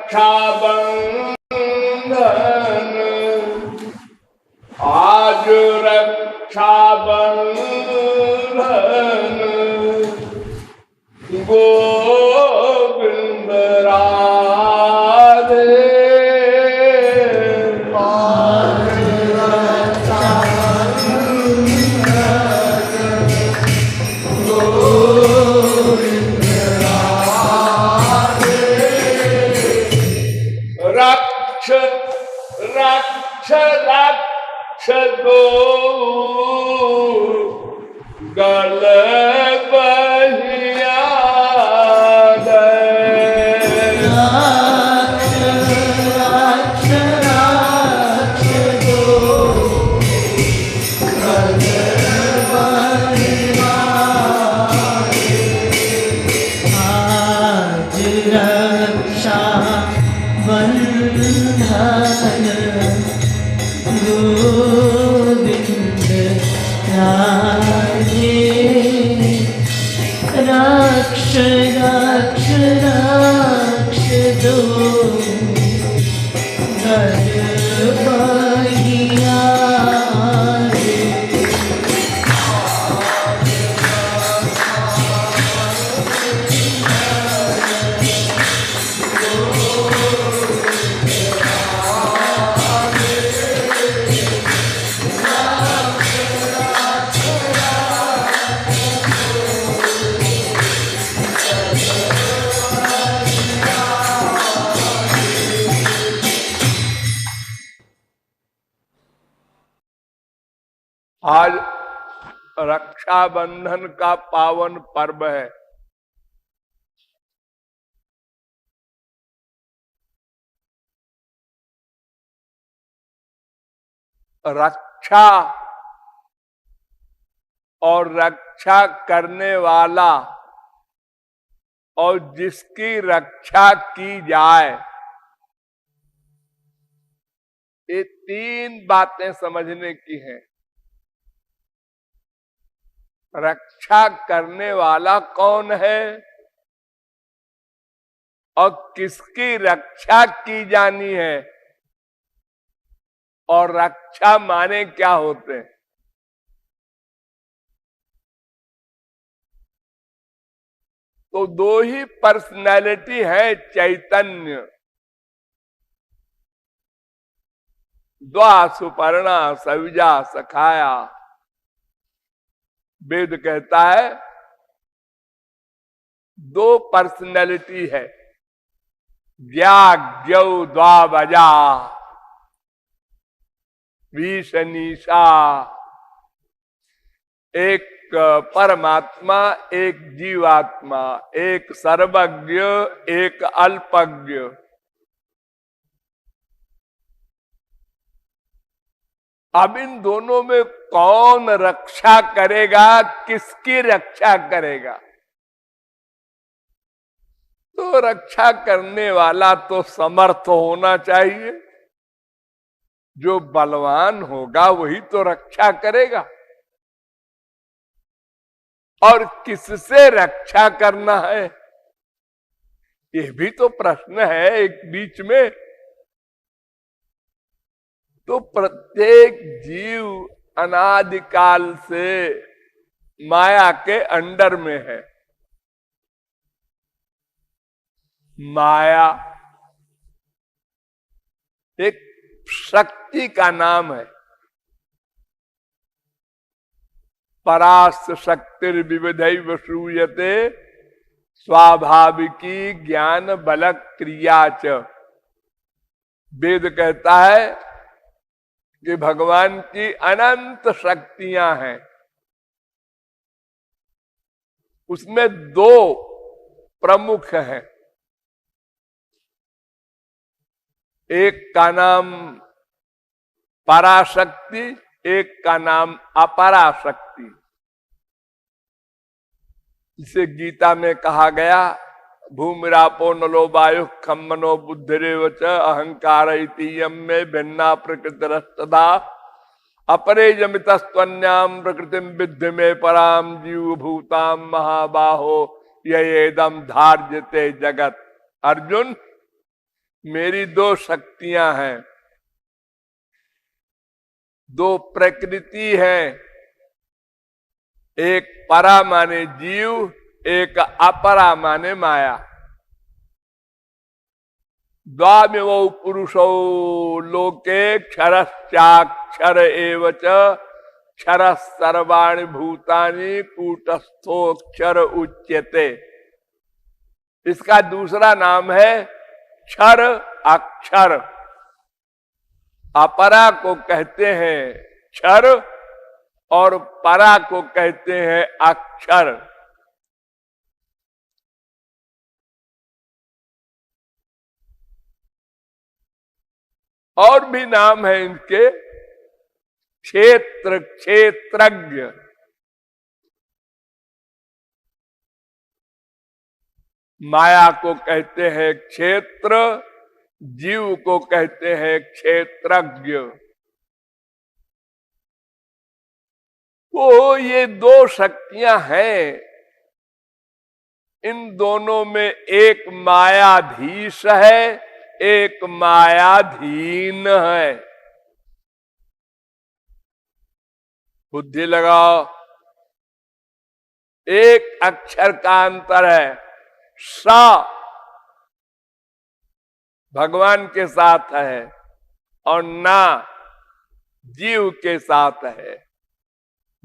रक्षाबंधन, आज रक्षाबंधन, गोविंद राधे। रक्ष रक्ष रक्ष दो गल बहिया दे। रक्ष रक्ष दो गल बहिया दे। आज रक्षा बंधन, गोविंद राधे। रक्ष रक्ष रक्ष दो गल बहिया दे। आज रक्षाबंधन का पावन पर्व है। रक्षा और रक्षा करने वाला और जिसकी रक्षा की जाए, ये तीन बातें समझने की हैं। रक्षा करने वाला कौन है और किसकी रक्षा की जानी है, और रक्षा माने क्या होते हैं। तो दो ही पर्सनैलिटी है चैतन्य, द्वा सुपर्णा सविजा सखाया। वेद कहता है दो पर्सनैलिटी है, ज्ञाज्ञौ द्वावजा, विषनीषा। एक परमात्मा, एक जीवात्मा, एक सर्वज्ञ, एक अल्पज्ञ। अब इन दोनों में कौन रक्षा करेगा, किसकी रक्षा करेगा? तो रक्षा करने वाला तो समर्थ होना चाहिए। जो बलवान होगा वही तो रक्षा करेगा। और किससे रक्षा करना है, ये भी तो प्रश्न है एक बीच में। तो प्रत्येक जीव अनादिकाल से माया के अंडर में है। माया एक शक्ति का नाम है। परास्त शक्तिर्विविधैव श्रूयते स्वाभाविकी ज्ञान बल क्रिया च। वेद कहता है कि भगवान की अनंत शक्तियां हैं। उसमें दो प्रमुख हैं। एक का नाम पराशक्ति, एक का नाम अपराशक्ति। इसे गीता में कहा गया, भूमिरापो नलो वायु खम मनो बुद्धिरेव च अहंकार इतीयम में भिन्ना प्रकृतिरस्तदा अपरे जमितस्त्वन्याम प्रकृतिम विद्धि में पराम जीव भूताम महाबाहो येदम धार्यते जगत। अर्जुन, मेरी दो शक्तियां हैं, दो प्रकृति है, एक परा माने जीव, एक अपरा माने माया। द्वामिमौ पुरुषौ लोके क्षरश्चाक्षर एव च क्षर सर्वाणि भूतानि कूटस्थोक्षर उच्यते। इसका दूसरा नाम है क्षर अक्षर। अपरा को कहते हैं क्षर और परा को कहते हैं अक्षर। और भी नाम है इनके, क्षेत्र, क्षेत्रज्ञ। माया को कहते हैं क्षेत्र, जीव को कहते हैं क्षेत्रज्ञ। तो ये दो शक्तियां हैं, इन दोनों में एक मायाधीश है, एक मायाधीन है। बुद्धि लगाओ, एक अक्षर का अंतर है। सा भगवान के साथ है और ना जीव के साथ है।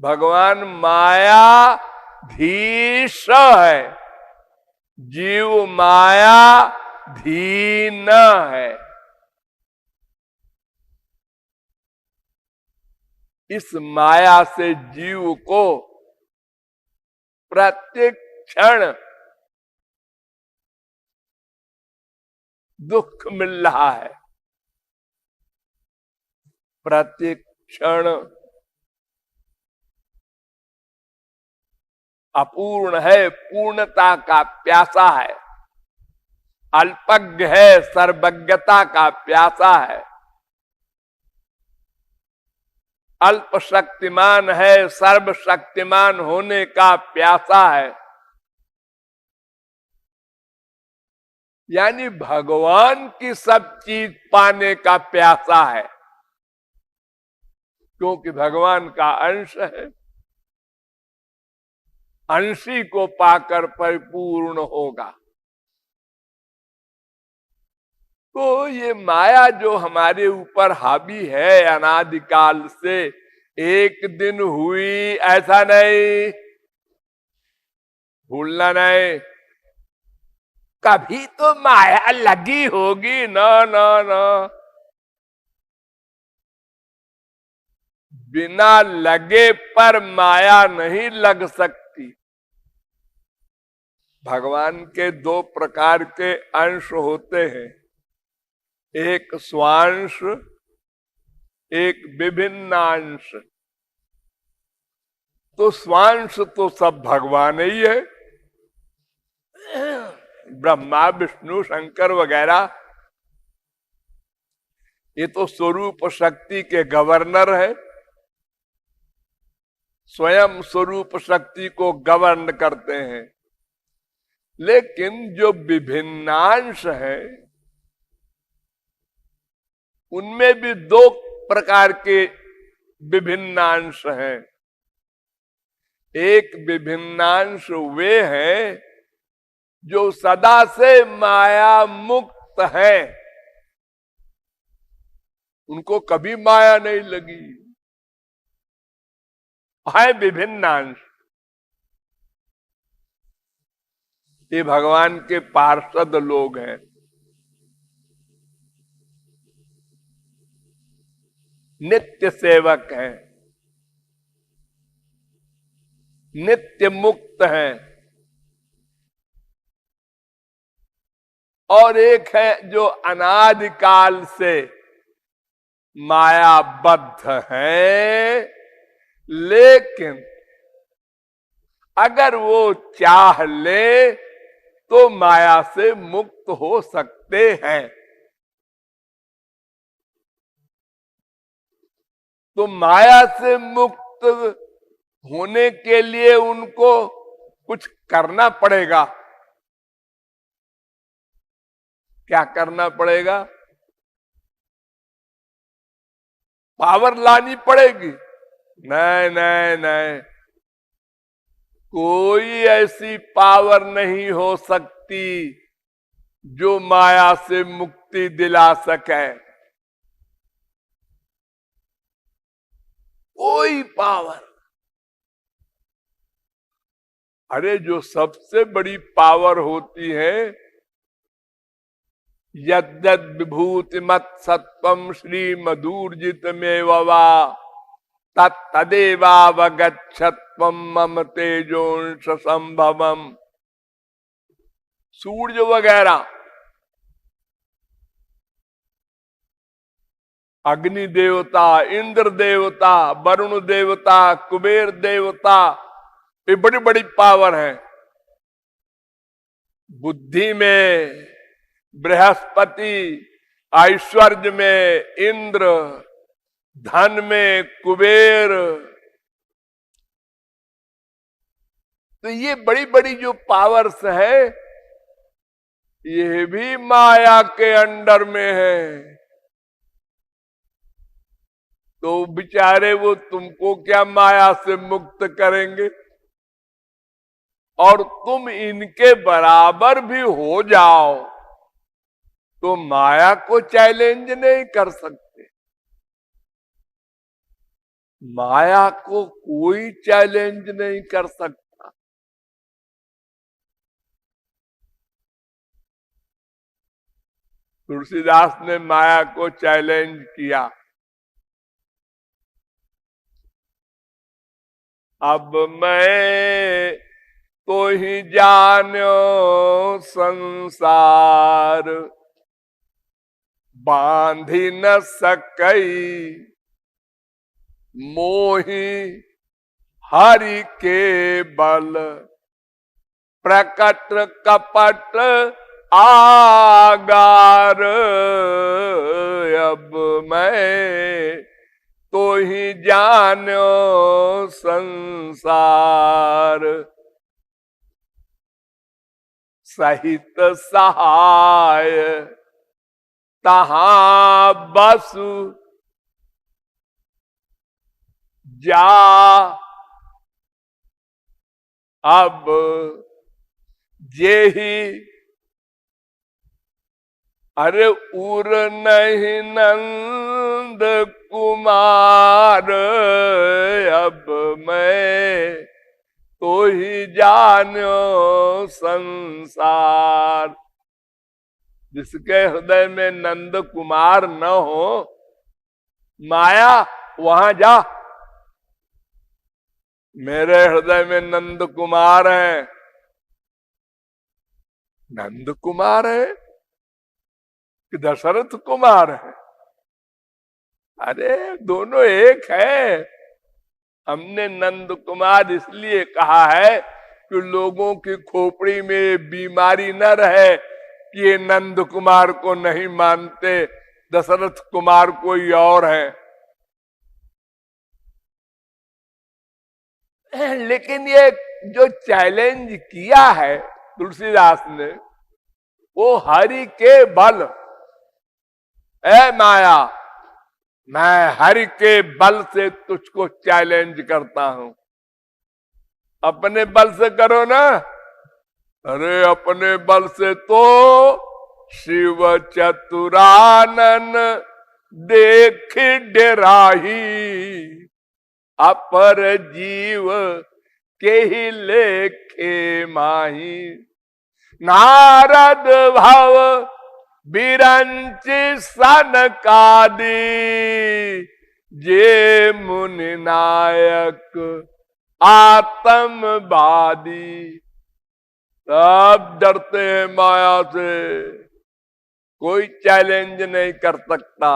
भगवान मायाधीश है, जीव मायाधीन है। इस माया से जीव को प्रत्येक क्षण दुख मिल रहा है। प्रत्येक क्षण अपूर्ण है, पूर्णता का प्यासा है। अल्पज्ञ है, सर्वज्ञता का प्यासा है। अल्प शक्तिमान है, सर्वशक्तिमान होने का प्यासा है। यानी भगवान की सब चीज पाने का प्यासा है, क्योंकि भगवान का अंश है। अंशी को पाकर परिपूर्ण होगा। तो ये माया जो हमारे ऊपर हावी है अनादिकाल से, एक दिन हुई ऐसा नहीं, भूलना नहीं। कभी तो माया लगी होगी, ना ना ना, बिना लगे पर माया नहीं लग सकती। भगवान के दो प्रकार के अंश होते हैं, एक स्वांश, एक विभिन्नांश। तो स्वांश तो सब भगवान ही है, ब्रह्मा विष्णु शंकर वगैरह। ये तो स्वरूप शक्ति के गवर्नर है, स्वयं स्वरूप शक्ति को गवर्न करते हैं। लेकिन जो विभिन्नांश है, उनमें भी दो प्रकार के विभिन्नांश हैं। एक विभिन्नांश वे हैं जो सदा से माया मुक्त है, उनको कभी माया नहीं लगी, है विभिन्नांश। ये भगवान के पार्षद लोग हैं। नित्य सेवक हैं, नित्य मुक्त हैं। और एक है जो अनादिकाल से मायाबद्ध है, लेकिन अगर वो चाह ले तो माया से मुक्त हो सकते हैं। तो माया से मुक्त होने के लिए उनको कुछ करना पड़ेगा। क्या करना पड़ेगा? पावर लानी पड़ेगी? नहीं नहीं नहीं, कोई ऐसी पावर नहीं हो सकती जो माया से मुक्ति दिला सके। कोई पावर। अरे जो सबसे बड़ी पावर होती है, यद्यद विभूति मत सत्वम श्री मधुर्जित में वा तदेवावगच्छत्वम मम तेजोंश संभवम। सूर्य वगैरह, अग्नि देवता, इंद्र देवता, वरुण देवता, कुबेर देवता, ये बड़ी बड़ी पावर है। बुद्धि में बृहस्पति, ऐश्वर्य में इंद्र, धन में कुबेर। तो ये बड़ी बड़ी जो पावर्स है, ये भी माया के अंडर में है। तो बेचारे वो तुमको क्या माया से मुक्त करेंगे? और तुम इनके बराबर भी हो जाओ तो माया को चैलेंज नहीं कर सकते। माया को कोई चैलेंज नहीं कर सकता। तुलसीदास ने माया को चैलेंज किया। अब मैं तो ही जान्यो संसार, बांधी न सकई मोही हरि के बल, प्रकट कपट आगार। अब मैं तो ही जान्यो संसार, सहित सहाय तहां बसु जा। अब जेहि अरे उर नहीं नंद कुमार, अब मैं तो ही जान्यो संसार। जिसके हृदय में नंद कुमार न हो, माया वहां जा। मेरे हृदय में नंद कुमार है। नंद कुमार है कि दशरथ कुमार है? अरे दोनों एक है। हमने नंद कुमार इसलिए कहा है कि लोगों की खोपड़ी में बीमारी न रहे कि ये नंद कुमार को नहीं मानते, दशरथ कुमार कोई और है। लेकिन ये जो चैलेंज किया है तुलसीदास ने, वो हरि के बल। ए माया, मैं हरि के बल से तुझको चैलेंज करता हूं। अपने बल से करो ना। अरे अपने बल से तो शिव चतुरानन देख डराही, अपर जीव के ही लेखे माही। नारद भव बिरंच सनकादि, जे मुनि नायक आत्मवादी। सब डरते हैं माया से, कोई चैलेंज नहीं कर सकता।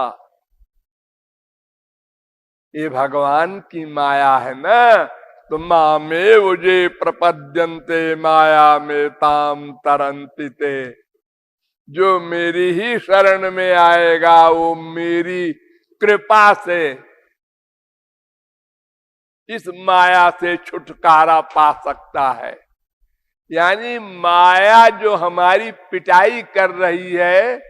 ये भगवान की माया है ना। तो मामे मुझे प्रपद्यन्ते माया में ताम तरंति ते। जो मेरी ही शरण में आएगा वो मेरी कृपा से इस माया से छुटकारा पा सकता है। यानी माया जो हमारी पिटाई कर रही है,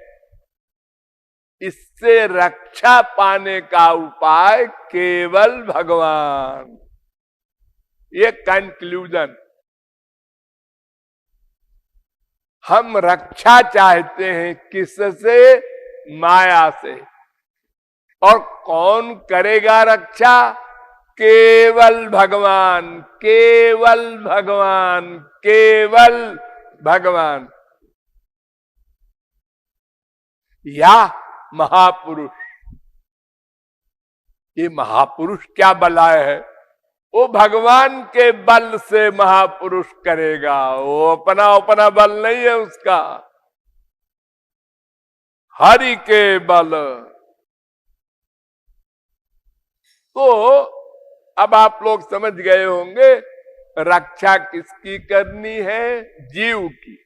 इससे रक्षा पाने का उपाय केवल भगवान। ये कंक्लूजन। हम रक्षा चाहते हैं किससे? माया से। और कौन करेगा रक्षा? केवल भगवान, केवल भगवान, केवल भगवान या महापुरुष। ये महापुरुष क्या बलाय है? वो भगवान के बल से महापुरुष करेगा, वो अपना अपना बल नहीं है उसका, हरि के बल। तो अब आप लोग समझ गए होंगे रक्षा किसकी करनी है? जीव की।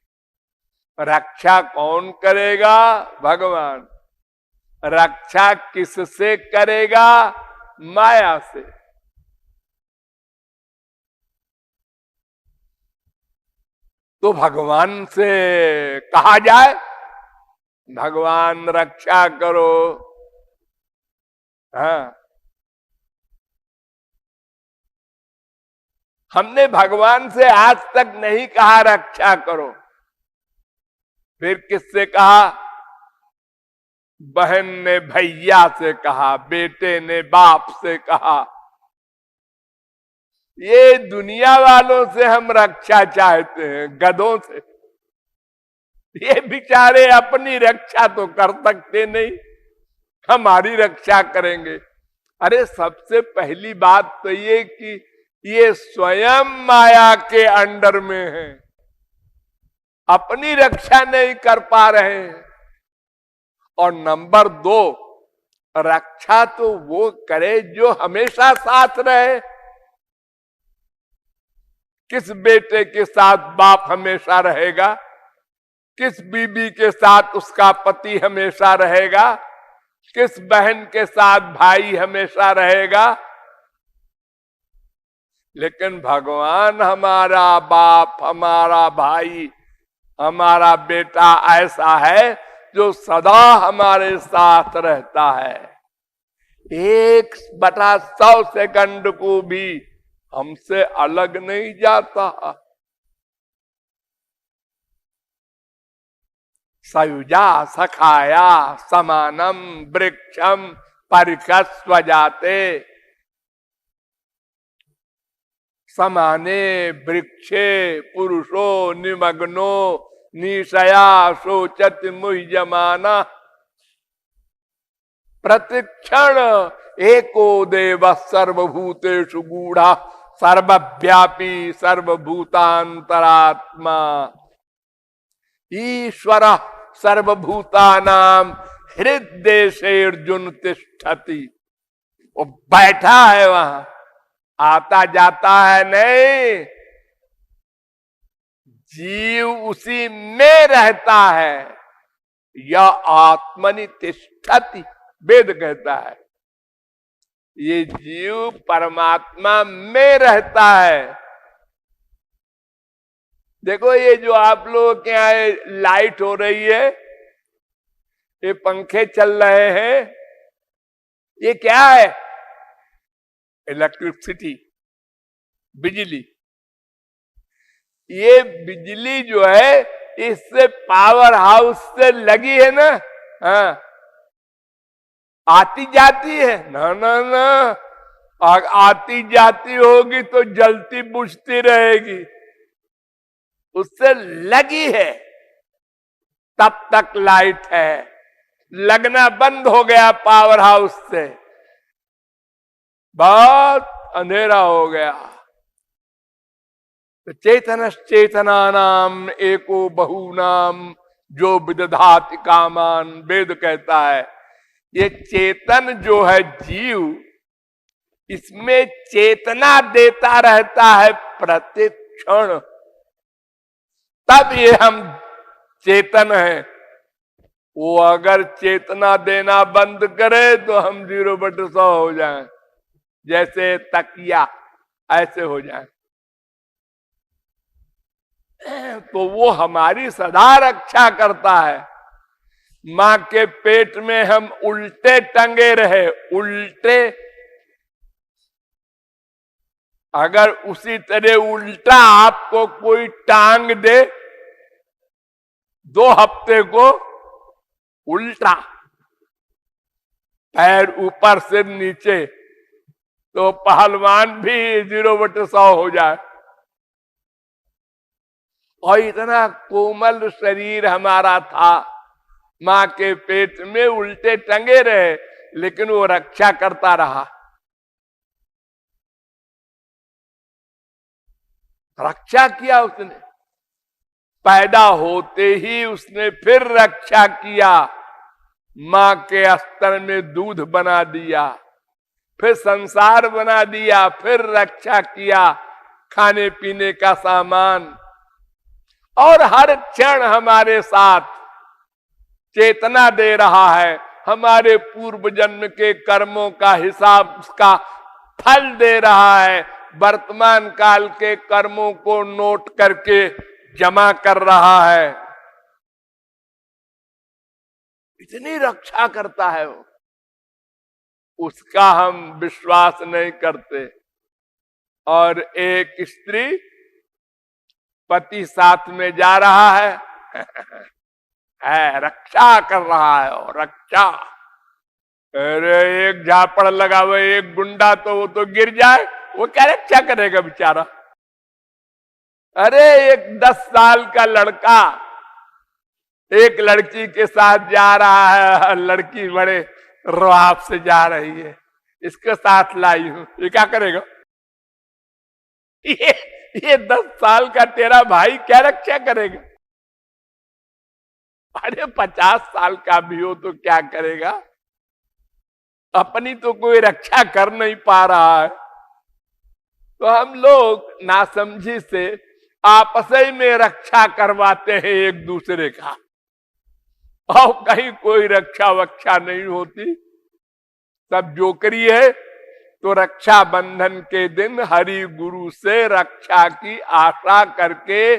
रक्षा कौन करेगा? भगवान। रक्षा किससे करेगा? माया से। तो भगवान से कहा जाए, भगवान रक्षा करो। हाँ, हमने भगवान से आज तक नहीं कहा रक्षा करो। फिर किससे कहा? बहन ने भैया से कहा, बेटे ने बाप से कहा। ये दुनिया वालों से हम रक्षा चाहते हैं, गधों से। ये बेचारे अपनी रक्षा तो कर सकते नहीं, हमारी रक्षा करेंगे। अरे सबसे पहली बात तो ये कि ये स्वयं माया के अंडर में है, अपनी रक्षा नहीं कर पा रहे हैं। और नंबर 2, रक्षा तो वो करे जो हमेशा साथ रहे। किस बेटे के साथ बाप हमेशा रहेगा? किस बीबी के साथ उसका पति हमेशा रहेगा? किस बहन के साथ भाई हमेशा रहेगा? लेकिन भगवान हमारा बाप, हमारा भाई, हमारा बेटा ऐसा है जो सदा हमारे साथ रहता है। 1/100 सेकंड को भी हमसे अलग नहीं जाता। सयुजा सखाया समानम वृक्षम परिकस्व जाते। समाने वृक्षे पुरुषो निमग्नो निशया शोचत मुह्यमाना। प्रतिक्षण एको देव सर्वभूतेषु गूढ़ा सर्वव्यापी सर्वभूतांतरात्मा। ईश्वर सर्वभूतानां हृदय अर्जुन तिष्ठति। वो बैठा है वहां, आता जाता है नहीं। जीव उसी में रहता है। यह आत्मनि तिष्ठति, वेद कहता है। ये जीव परमात्मा में रहता है। देखो ये जो आप लोगों के यहाँ लाइट हो रही है, ये पंखे चल रहे हैं, ये क्या है? इलेक्ट्रिसिटी, बिजली। ये बिजली जो है इससे पावर हाउस से लगी है ना। हाँ, आती जाती है ना ना ना, आती जाती होगी तो जलती बुझती रहेगी, उससे लगी है तब तक लाइट है। लगना बंद हो गया पावर हाउस से, बहुत अंधेरा हो गया। तो चेतनश्चेतना नाम एको बहुनाम जो विदधाति कामान, वेद कहता है। ये चेतन जो है जीव, इसमें चेतना देता रहता है प्रतिक्षण, तब ये हम चेतन हैं। वो अगर चेतना देना बंद करे तो हम 0/100 हो जाएं, जैसे तकिया ऐसे हो जाएं। तो वो हमारी सदा रक्षा करता है। मां के पेट में हम उल्टे टंगे रहे, उल्टे, अगर उसी तरह उल्टा आपको कोई टांग दे 2 हफ्ते को, उल्टा पैर ऊपर से नीचे, तो पहलवान भी 0/100 हो जाए। और इतना कोमल शरीर हमारा था, मां के पेट में उल्टे टंगे रहे, लेकिन वो रक्षा करता रहा। रक्षा किया उसने, पैदा होते ही उसने फिर रक्षा किया, मां के अस्तर में दूध बना दिया, फिर संसार बना दिया, फिर रक्षा किया, खाने पीने का सामान, और हर क्षण हमारे साथ चेतना दे रहा है, हमारे पूर्व जन्म के कर्मों का हिसाब, उसका फल दे रहा है, वर्तमान काल के कर्मों को नोट करके जमा कर रहा है। इतनी रक्षा करता है वो, उसका हम विश्वास नहीं करते। और एक स्त्री, पति साथ में जा रहा है, रक्षा कर रहा है, और रक्षा, अरे एक झापड़ लगा हुआ, एक गुंडा तो वो तो गिर जाए, वो क्या रक्षा करेगा बेचारा। अरे एक 10 साल का लड़का एक लड़की के साथ जा रहा है, लड़की बड़े रुआब से जा रही है, इसके साथ लाई हूं, ये क्या करेगा? ये 10 साल का तेरा भाई क्या रक्षा करेगा? अरे 50 साल का भी हो तो क्या करेगा? अपनी तो कोई रक्षा कर नहीं पा रहा है। तो हम लोग नासमझी से आपस में रक्षा करवाते हैं एक दूसरे का, और कहीं कोई रक्षा वक्षा नहीं होती, सब जोकरी है। तो रक्षा बंधन के दिन हरि गुरु से रक्षा की आशा करके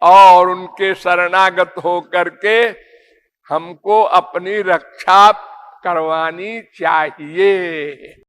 और उनके शरणागत हो करके हमको अपनी रक्षा करवानी चाहिए।